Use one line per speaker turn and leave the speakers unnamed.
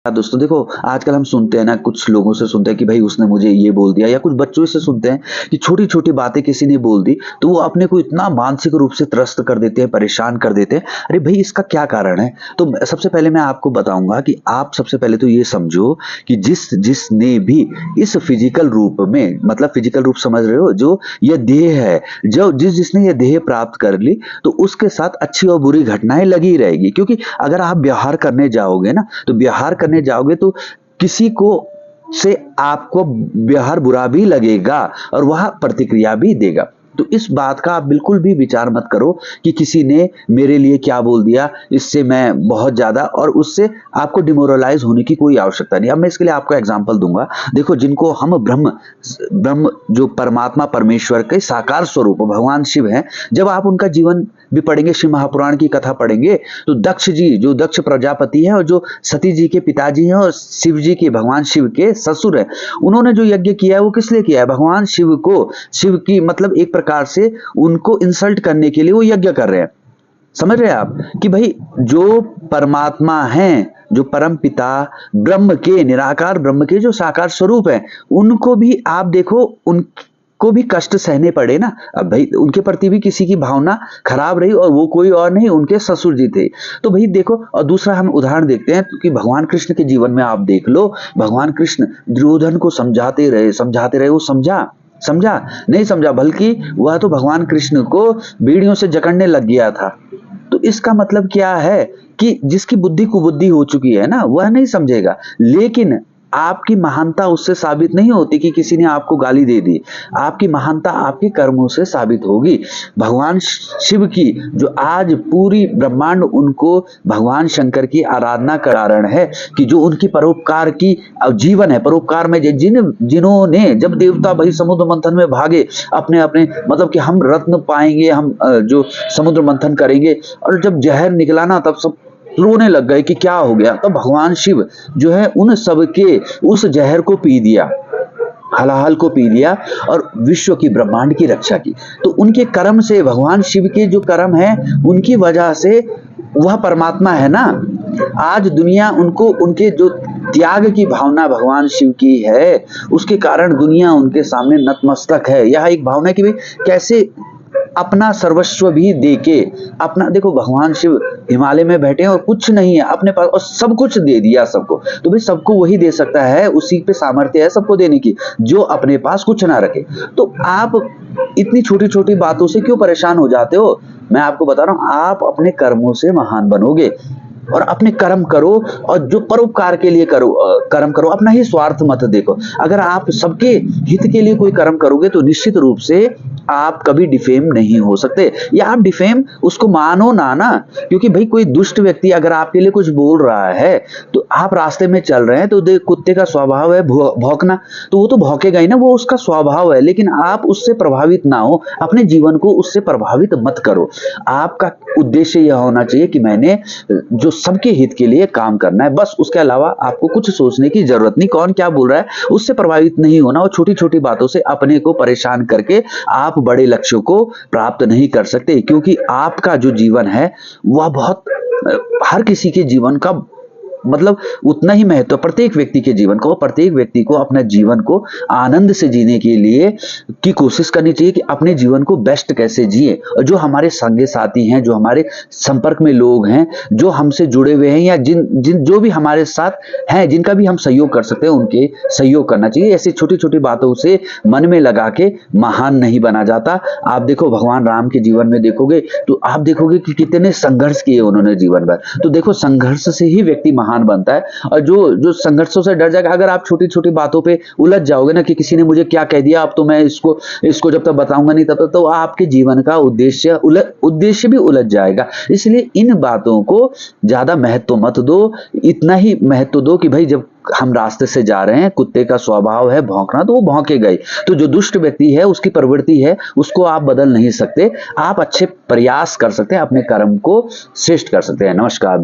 दोस्तों देखो, आजकल हम सुनते हैं ना, कुछ लोगों से सुनते हैं कि भाई उसने मुझे ये बोल दिया, या कुछ बच्चों से सुनते हैं कि छोटी-छोटी बातें किसी ने बोल दी, तो वो अपने को इतना मानसिक रूप से त्रस्त कर देते हैं, परेशान कर देते हैं। अरे भई इसका क्या कारण है? तो सबसे पहले मैं आपको बताऊँगा कि आप सबसे पहले तो ये समझो कि जिसने भी इस फिज़िकल रूप में, मतलब फिज़िकल रूप समझ रहे हो? जो ये देह है, जो जिसने ये देह प्राप्त कर ली, तो उसके साथ अच्छी और बुरी घटनाएँ लगी रहेगी। क्योंकि अगर आप व्यवहार करने जाओगे ना, तो व्यवहार करने जाओगे तो किसी को से आपको व्यवहार बुरा भी लगेगा और वह प्रतिक्रिया भी देगा। तो इस बात का आप बिल्कुल भी विचार मत करो कि किसी ने मेरे लिए क्या बोल दिया, इससे मैं बहुत ज़्यादा, और उससे आपको डिमोरलाइज़ होने की कोई आवश्यकता नहीं। अब मैं इसके लिए आपको एग्ज़ाम्पल दूँगा। देखो, जिनको हम ब्रह्म ब्रह्म जो परमात्मा परमेश्वर के साकार स्वरूप भगवान शिव हैं, जब आप उनका जीवन भी पढ़ेंगे, शिव महापुराण की कथा पढ़ेंगे, तो दक्ष जी, जो दक्ष प्रजापति हैं और जो सती जी के पिताजी हैं और शिव जी के, भगवान शिव के ससुर हैं, उन्होंने जो यज्ञ किया है वो किस लिए किया है? भगवान शिव को, शिव की मतलब एक प्रकार से उनको इंसल्ट करने के लिए वो यज्ञ कर रहे हैं। समझ रहे हैं आप कि भाई जो परमात्मा हैं, जो परम पिता ब्रह्म के, निराकार ब्रह्म के जो साकार स्वरूप है, उनको भी आप देखो, उनको भी कष्ट सहने पड़े ना। अब भाई उनके प्रति भी किसी की भावना खराब रही, और वो कोई और नहीं, उनके ससुर जी थे। तो भाई देखो, और दूसरा हम उदाहरण देखते हैं कि भगवान कृष्ण के जीवन में आप देख लो, भगवान कृष्ण दुर्योधन को समझाते रहे, वो समझा नहीं समझा, बल्कि वह तो भगवान कृष्ण को बीड़ियों से जकड़ने लग गया था। तो इसका मतलब क्या है कि जिसकी बुद्धि कुबुद्धि हो चुकी है ना, वह नहीं समझेगा। लेकिन आपकी महानता उससे साबित नहीं होती कि किसी ने आपको गाली दे दी। आपकी महानता आपके कर्मों से साबित होगी। भगवान शिव की जो आज पूरी ब्रह्मांड उनको भगवान शंकर की आराधना का कारण है कि जो उनकी परोपकार की जीवन है, परोपकार में जिन्होंने, जब देवता भाई समुद्र मंथन में भागे, अपने अपने मतलब कि हम रत्न पाएंगे, हम जो समुद्र मंथन करेंगे, और जब जहर निकला ना, तब सब रोने लग गए कि क्या हो गया। तो भगवान शिव जो है उन सबके उस जहर को पी दिया, हलाहल को पी लिया, और विश्व की, ब्रह्मांड की रक्षा की। तो उनके कर्म से, भगवान शिव के जो कर्म है, उनकी वजह से वह परमात्मा है ना, आज दुनिया उनको, उनके जो त्याग की भावना भगवान शिव की है, उसके कारण दुनिया उनके सामने नतमस्तक है। यह एक भावना है कि भाई कैसे अपना सर्वस्व भी देके, अपना, देखो भगवान शिव हिमालय में बैठे हैं और कुछ नहीं है अपने पास, और सब कुछ दे दिया सबको। तो भाई सबको वही दे सकता है, उसी पे सामर्थ्य है सबको देने की, जो अपने पास कुछ ना रखे। तो आप इतनी छोटी छोटी बातों से क्यों परेशान हो जाते हो? मैं आपको बता रहा हूं, आप अपने कर्मों से महान बनोगे, और अपने कर्म करो, और जो परोपकार के लिए करो, कर्म करो, अपना ही स्वार्थ मत देखो। अगर आप सबके हित के लिए कोई कर्म करोगे, तो निश्चित रूप से आप कभी डिफेम नहीं हो सकते, या आप डिफेम उसको मानो ना, क्योंकि भाई कोई दुष्ट व्यक्ति अगर आपके लिए कुछ बोल रहा है, तो आप रास्ते में चल रहे हैं, तो कुत्ते का स्वभाव है भौंकना, तो वो तो भौंकेगा ही ना, वो उसका स्वभाव है। लेकिन आप उससे प्रभावित ना हो, अपने जीवन को उससे प्रभावित मत करो। आपका उद्देश्य यह होना चाहिए कि मैंने जो सबके हित के लिए काम करना है, बस। उसके अलावा आपको कुछ सोचने की जरूरत नहीं, कौन क्या बोल रहा है उससे प्रभावित नहीं होना, और छोटी छोटी बातों से अपने को परेशान करके आप बड़े लक्ष्यों को प्राप्त नहीं कर सकते। क्योंकि आपका जो जीवन है वह बहुत, हर किसी के जीवन का मतलब उतना ही महत्व, प्रत्येक व्यक्ति के जीवन को, प्रत्येक व्यक्ति को अपने जीवन को आनंद से जीने के लिए की कोशिश करनी चाहिए कि अपने जीवन को बेस्ट कैसे जिए। और जो हमारे संगी साथी हैं, जो हमारे संपर्क में लोग हैं, जो हमसे जुड़े हुए हैं, या जो भी हमारे साथ हैं, जिनका भी हम सहयोग कर सकते हैं, उनके सहयोग करना चाहिए। ऐसी छोटी छोटी बातों से मन में लगा के महान नहीं बना जाता। आप देखो भगवान राम के जीवन में देखोगे, तो आप देखोगे कि कितने संघर्ष किए उन्होंने जीवन भर। तो देखो, संघर्ष से ही व्यक्ति महान बनता है। और जो संघर्षों से डर जाएगा, अगर आप छोटी छोटी बातों पे उलझ जाओगे ना कि किसी ने मुझे क्या कह दिया, अब तो मैं इसको जब तक बताऊंगा नहीं, तब तक तो आपके जीवन का उद्देश्य भी उलझ जाएगा। इसलिए इन बातों को ज्यादा महत्व मत दो, इतना ही महत्व दो कि भाई जब हम रास्ते से जा रहे हैं, कुत्ते का स्वभाव है भौंकना, तो वो भौंकेगा ही। तो जो दुष्ट व्यक्ति है, उसकी प्रवृत्ति है, उसको आप बदल नहीं सकते। आप अच्छे प्रयास कर सकते हैं, अपने कर्म को श्रेष्ठ कर सकते हैं। नमस्कार।